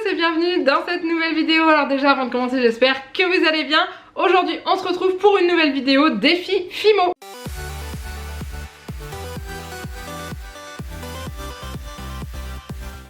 tous et bienvenue dans cette nouvelle vidéo. Alors déjà avant de commencer, j'espère que vous allez bien. Aujourd'hui on se retrouve pour une nouvelle vidéo défi Fimo.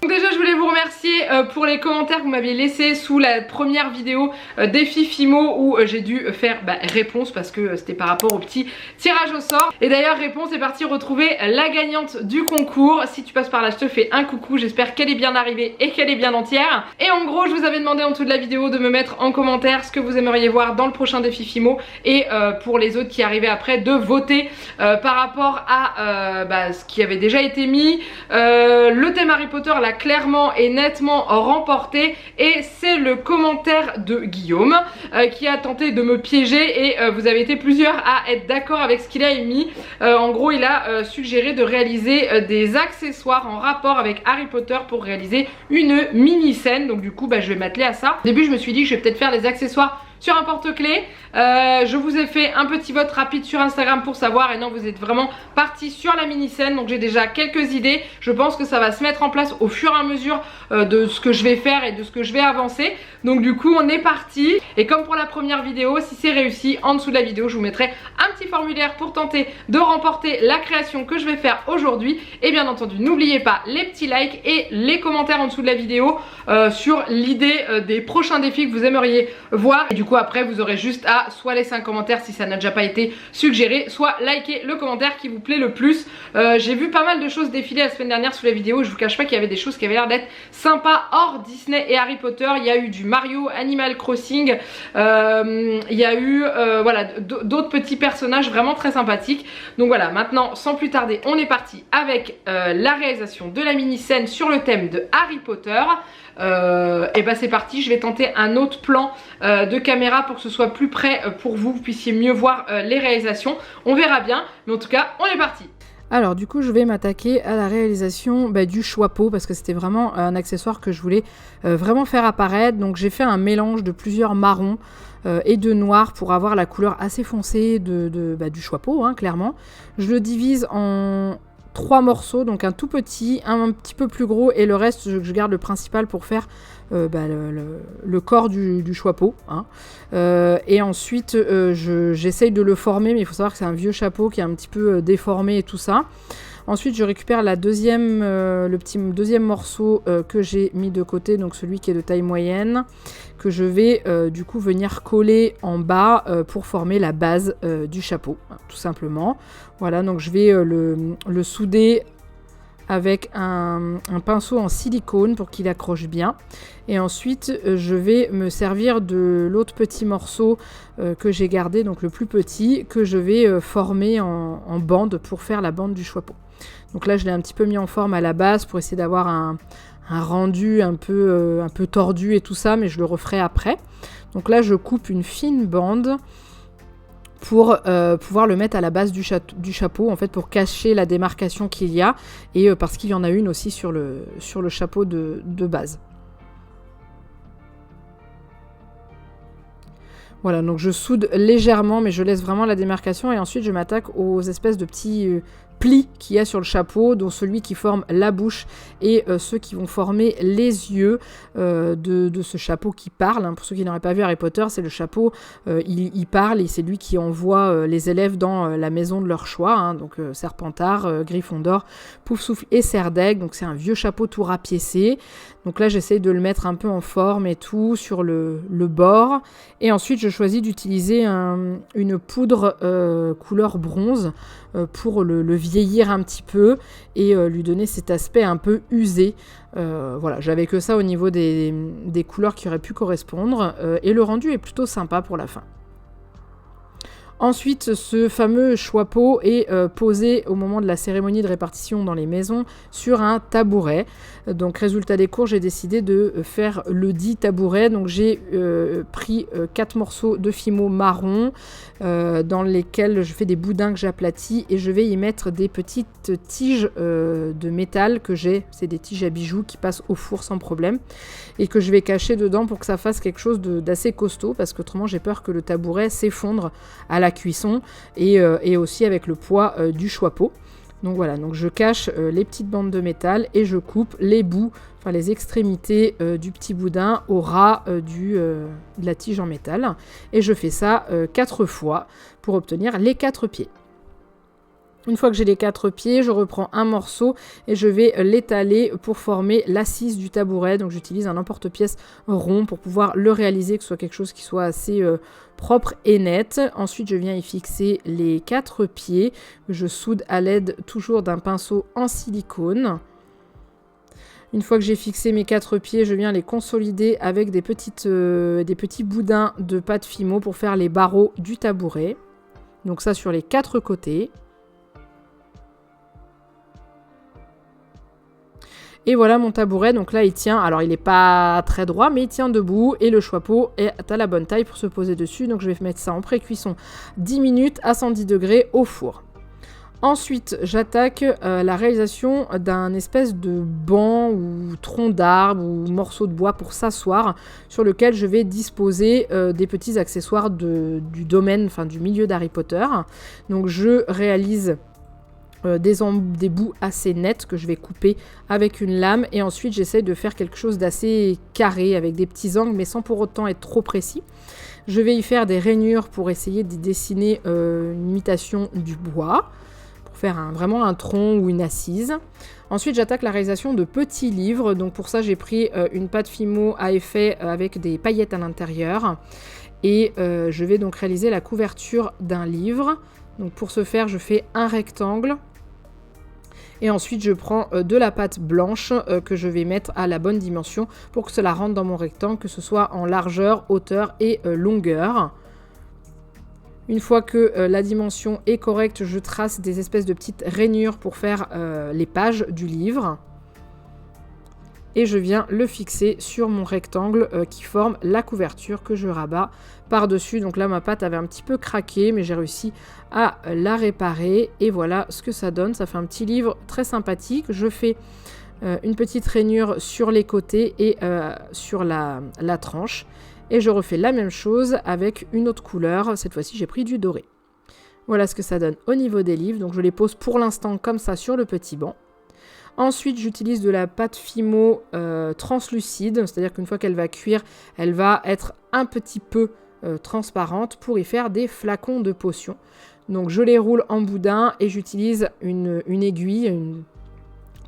Donc déjà je voulais vous remercier pour les commentaires que vous m'aviez laissés sous la première vidéo défi Fimo où j'ai dû faire réponse parce que c'était par rapport au petit tirage au sort. Et d'ailleurs réponse est partie retrouver la gagnante du concours. Si tu passes par là je te fais un coucou, j'espère qu'elle est bien arrivée et qu'elle est bien entière. Et en gros je vous avais demandé en dessous de la vidéo de me mettre en commentaire ce que vous aimeriez voir dans le prochain défi Fimo et pour les autres qui arrivaient après de voter par rapport à ce qui avait déjà été mis. Le thème Harry Potter l'a clairement et nettement remporté et c'est le commentaire de Guillaume qui a tenté de me piéger et vous avez été plusieurs à être d'accord avec ce qu'il a émis. En gros il a suggéré de réaliser des accessoires en rapport avec Harry Potter pour réaliser une mini scène. Donc du coup je vais m'atteler à ça. Au début je me suis dit que je vais peut-être faire des accessoires sur un porte-clés. Je vous ai fait un petit vote rapide sur Instagram pour savoir et non vous êtes vraiment partis sur la mini scène, donc j'ai déjà quelques idées. Je pense que ça va se mettre en place au fur et à mesure de ce que je vais faire et de ce que je vais avancer. Donc du coup on est parti et comme pour la première vidéo, si c'est réussi, en dessous de la vidéo je vous mettrai un petit formulaire pour tenter de remporter la création que je vais faire aujourd'hui. Et bien entendu n'oubliez pas les petits likes et les commentaires en dessous de la vidéo sur l'idée des prochains défis que vous aimeriez voir. Et du coup après vous aurez juste à soit laisser un commentaire si ça n'a déjà pas été suggéré, soit liker le commentaire qui vous plaît le plus. J'ai vu pas mal de choses défiler la semaine dernière sous la vidéo. Je vous cache pas qu'il y avait des choses qui avaient l'air d'être sympas hors Disney et Harry Potter. Il y a eu du Mario, Animal Crossing, il y a eu voilà d'autres petits personnages vraiment très sympathiques. Donc voilà, maintenant sans plus tarder on est parti avec la réalisation de la mini scène sur le thème de Harry Potter. Et c'est parti, je vais tenter un autre plan de caméra pour que ce soit plus près pour vous puissiez mieux voir les réalisations. On verra bien, mais en tout cas on est parti. Alors du coup je vais m'attaquer à la réalisation du chapeau parce que c'était vraiment un accessoire que je voulais vraiment faire apparaître. Donc j'ai fait un mélange de plusieurs marrons et de noir pour avoir la couleur assez foncée du chapeau clairement. Je le divise en 3 morceaux, donc un tout petit, un petit peu plus gros et le reste je garde le principal pour faire le corps du chapeau et ensuite j'essaye de le former, mais il faut savoir que c'est un vieux chapeau qui est un petit peu déformé et tout ça. Ensuite je récupère le petit deuxième morceau que j'ai mis de côté, donc celui qui est de taille moyenne, que je vais du coup venir coller en bas pour former la base du chapeau, tout simplement. Voilà, donc je vais le souder avec un pinceau en silicone pour qu'il accroche bien. Et ensuite je vais me servir de l'autre petit morceau que j'ai gardé, donc le plus petit, que je vais former en bande pour faire la bande du chapeau. Donc là je l'ai un petit peu mis en forme à la base pour essayer d'avoir un rendu un peu tordu et tout ça, mais je le referai après. Donc là je coupe une fine bande pour pouvoir le mettre à la base du chapeau, en fait pour cacher la démarcation qu'il y a, et parce qu'il y en a une aussi sur le chapeau de base. Voilà, donc je soude légèrement, mais je laisse vraiment la démarcation, et ensuite je m'attaque aux espèces de petits plis qu'il y a sur le chapeau, dont celui qui forme la bouche et ceux qui vont former les yeux de ce chapeau qui parle. Pour ceux qui n'auraient pas vu Harry Potter, c'est le chapeau, il parle et c'est lui qui envoie les élèves dans la maison de leur choix, donc Serpentard, Gryffondor, Poufsouffle et Serdaigle. Donc c'est un vieux chapeau tout rapiécé. Donc là j'essaye de le mettre un peu en forme et tout sur le bord, et ensuite je choisis d'utiliser une poudre couleur bronze pour le vieillir un petit peu et lui donner cet aspect un peu usé. Voilà, j'avais que ça au niveau des couleurs qui auraient pu correspondre, et le rendu est plutôt sympa pour la fin. Ensuite, ce fameux chapeau est posé au moment de la cérémonie de répartition dans les maisons sur un tabouret. Donc résultat des cours, j'ai décidé de faire le dit tabouret. Donc j'ai pris 4 morceaux de fimo marron dans lesquels je fais des boudins que j'aplatis, et je vais y mettre des petites tiges de métal que j'ai. C'est des tiges à bijoux qui passent au four sans problème et que je vais cacher dedans pour que ça fasse quelque chose d'assez costaud, parce qu'autrement j'ai peur que le tabouret s'effondre à la cuisson et aussi avec le poids du chapeau. Donc voilà, donc je cache les petites bandes de métal et je coupe les bouts, enfin les extrémités du petit boudin au ras de la tige en métal. Et je fais ça 4 fois pour obtenir les 4 pieds. Une fois que j'ai les 4 pieds, je reprends un morceau et je vais l'étaler pour former l'assise du tabouret. Donc j'utilise un emporte-pièce rond pour pouvoir le réaliser, que ce soit quelque chose qui soit assez propre et net. Ensuite, je viens y fixer les 4 pieds. Je soude à l'aide toujours d'un pinceau en silicone. Une fois que j'ai fixé mes 4 pieds, je viens les consolider avec des petits boudins de pâte Fimo pour faire les barreaux du tabouret. Donc ça sur les 4 côtés. Et voilà mon tabouret, donc là il tient, alors il n'est pas très droit, mais il tient debout et le choix-peau est à la bonne taille pour se poser dessus. Donc je vais mettre ça en pré-cuisson 10 minutes à 110 degrés au four. Ensuite, j'attaque la réalisation d'un espèce de banc ou tronc d'arbre ou morceau de bois pour s'asseoir, sur lequel je vais disposer des petits accessoires du domaine, enfin du milieu d'Harry Potter. Donc je réalise des bouts assez nets que je vais couper avec une lame et ensuite j'essaye de faire quelque chose d'assez carré avec des petits angles mais sans pour autant être trop précis. Je vais y faire des rainures pour essayer d'y dessiner une imitation du bois pour faire vraiment un tronc ou une assise. Ensuite j'attaque la réalisation de petits livres, donc pour ça j'ai pris une pâte Fimo à effet avec des paillettes à l'intérieur et je vais donc réaliser la couverture d'un livre. Donc pour ce faire je fais un rectangle. Et ensuite, je prends de la pâte blanche que je vais mettre à la bonne dimension pour que cela rentre dans mon rectangle, que ce soit en largeur, hauteur et longueur. Une fois que la dimension est correcte, je trace des espèces de petites rainures pour faire les pages du livre. Et je viens le fixer sur mon rectangle qui forme la couverture que je rabats par-dessus. Donc là, ma pâte avait un petit peu craqué, mais j'ai réussi à la réparer. Et voilà ce que ça donne. Ça fait un petit livre très sympathique. Je fais une petite rainure sur les côtés et sur la tranche. Et je refais la même chose avec une autre couleur. Cette fois-ci, j'ai pris du doré. Voilà ce que ça donne au niveau des livres. Donc je les pose pour l'instant comme ça sur le petit banc. Ensuite, j'utilise de la pâte Fimo translucide, c'est-à-dire qu'une fois qu'elle va cuire, elle va être un petit peu transparente pour y faire des flacons de potions. Donc je les roule en boudin et j'utilise une aiguille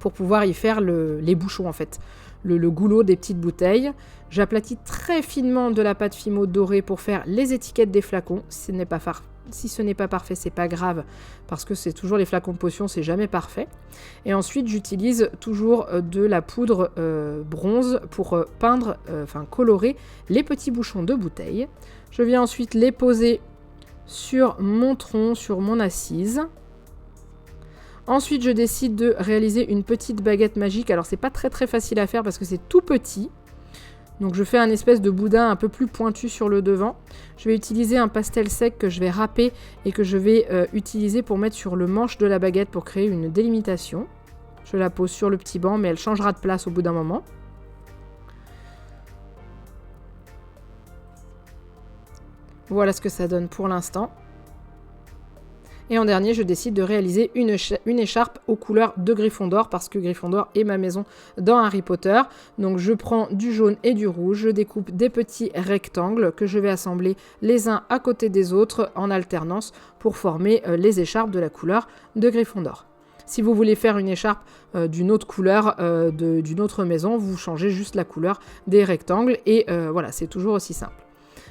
pour pouvoir y faire les bouchons en fait, le goulot des petites bouteilles. J'aplatis très finement de la pâte Fimo dorée pour faire les étiquettes des flacons. Si ce n'est pas parfait, c'est pas grave, parce que c'est toujours les flacons de potions, c'est jamais parfait. Et ensuite, j'utilise toujours de la poudre bronze pour colorer les petits bouchons de bouteille. Je viens ensuite les poser sur mon tronc, sur mon assise. Ensuite, je décide de réaliser une petite baguette magique. Alors, c'est pas très facile à faire parce que c'est tout petit. Donc je fais un espèce de boudin un peu plus pointu sur le devant. Je vais utiliser un pastel sec que je vais râper et que je vais utiliser pour mettre sur le manche de la baguette pour créer une délimitation. Je la pose sur le petit banc, mais elle changera de place au bout d'un moment. Voilà ce que ça donne pour l'instant. Et en dernier, je décide de réaliser une écharpe aux couleurs de Gryffondor parce que Gryffondor est ma maison dans Harry Potter. Donc je prends du jaune et du rouge, je découpe des petits rectangles que je vais assembler les uns à côté des autres en alternance pour former les écharpes de la couleur de Gryffondor. Si vous voulez faire une écharpe d'une autre couleur, d'une autre maison, vous changez juste la couleur des rectangles et voilà, c'est toujours aussi simple.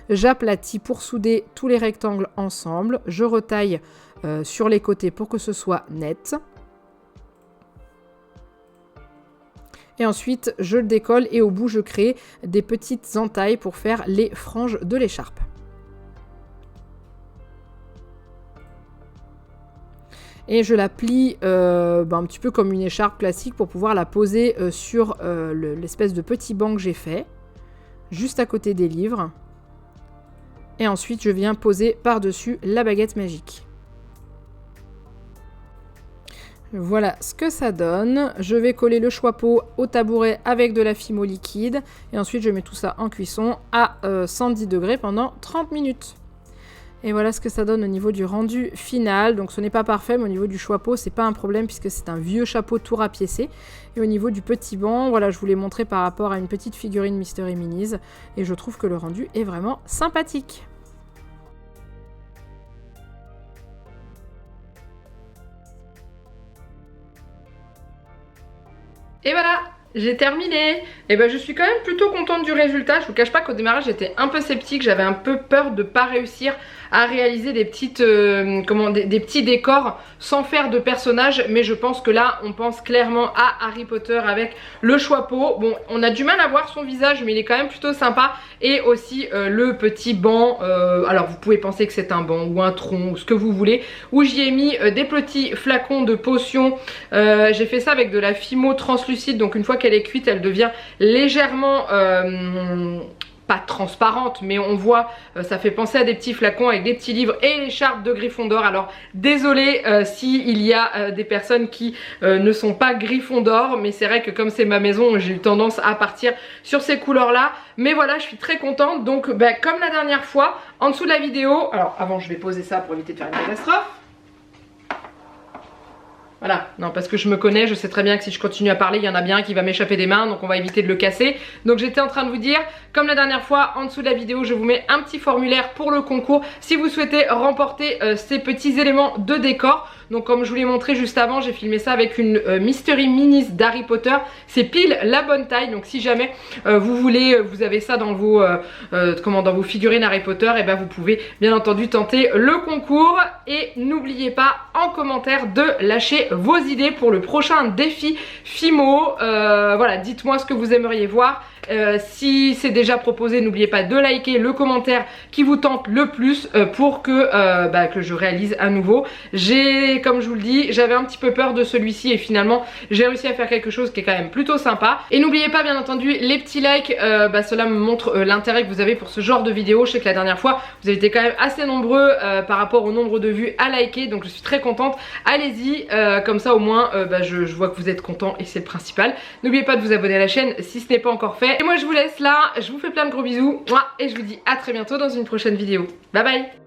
J'aplatis pour souder tous les rectangles ensemble, je retaille sur les côtés pour que ce soit net. Et ensuite, je le décolle et au bout, je crée des petites entailles pour faire les franges de l'écharpe. Et je la plie un petit peu comme une écharpe classique pour pouvoir la poser sur l'espèce de petit banc que j'ai fait, juste à côté des livres. Et ensuite, je viens poser par-dessus la baguette magique. Voilà ce que ça donne. Je vais coller le choix-peau au tabouret avec de la Fimo liquide. Et ensuite, je mets tout ça en cuisson à 110 degrés pendant 30 minutes. Et voilà ce que ça donne au niveau du rendu final. Donc ce n'est pas parfait, mais au niveau du chapeau, c'est pas un problème puisque c'est un vieux chapeau tout rapiécé. Et au niveau du petit banc, voilà, je vous l'ai montré par rapport à une petite figurine Mystery Minis. Et je trouve que le rendu est vraiment sympathique. Et voilà, j'ai terminé. Et ben je suis quand même plutôt contente du résultat. Je vous cache pas qu'au démarrage j'étais un peu sceptique, j'avais un peu peur de pas réussir à réaliser des petites des petits décors sans faire de personnages, mais je pense que là on pense clairement à Harry Potter avec le chapeau. Bon, on a du mal à voir son visage, mais il est quand même plutôt sympa. Et aussi le petit banc, alors vous pouvez penser que c'est un banc ou un tronc ou ce que vous voulez, où j'y ai mis des petits flacons de potions. J'ai fait ça avec de la Fimo translucide, donc une fois qu'elle est cuite elle devient légèrement pas transparente, mais on voit, ça fait penser à des petits flacons avec des petits livres et l'écharpe de Gryffondor. Alors désolé s'il y a des personnes qui ne sont pas Gryffondor, mais c'est vrai que comme c'est ma maison, j'ai eu tendance à partir sur ces couleurs là. Mais voilà, je suis très contente. Donc comme la dernière fois, en dessous de la vidéo, alors avant je vais poser ça pour éviter de faire une catastrophe. Voilà, non parce que je me connais, je sais très bien que si je continue à parler, il y en a bien qui va m'échapper des mains, donc on va éviter de le casser. Donc j'étais en train de vous dire, comme la dernière fois, en dessous de la vidéo, je vous mets un petit formulaire pour le concours si vous souhaitez remporter ces petits éléments de décor. Donc comme je vous l'ai montré juste avant, j'ai filmé ça avec une Mystery Minis d'Harry Potter. C'est pile la bonne taille, donc si jamais vous voulez, vous avez ça dans vos, dans vos figurines Harry Potter, et ben vous pouvez bien entendu tenter le concours. Et n'oubliez pas en commentaire de lâcher vos idées pour le prochain défi Fimo. Voilà, dites-moi ce que vous aimeriez voir. Si c'est déjà proposé, n'oubliez pas de liker le commentaire qui vous tente le plus pour que je réalise à nouveau. Comme je vous le dis, j'avais un petit peu peur de celui-ci et finalement j'ai réussi à faire quelque chose qui est quand même plutôt sympa. Et n'oubliez pas bien entendu les petits likes, cela me montre l'intérêt que vous avez pour ce genre de vidéo. Je sais que la dernière fois vous avez été quand même assez nombreux par rapport au nombre de vues à liker, donc je suis très contente. Allez-y, comme ça au moins je vois que vous êtes contents et c'est le principal. N'oubliez pas de vous abonner à la chaîne si ce n'est pas encore fait. Et moi je vous laisse là, je vous fais plein de gros bisous et je vous dis à très bientôt dans une prochaine vidéo. Bye bye.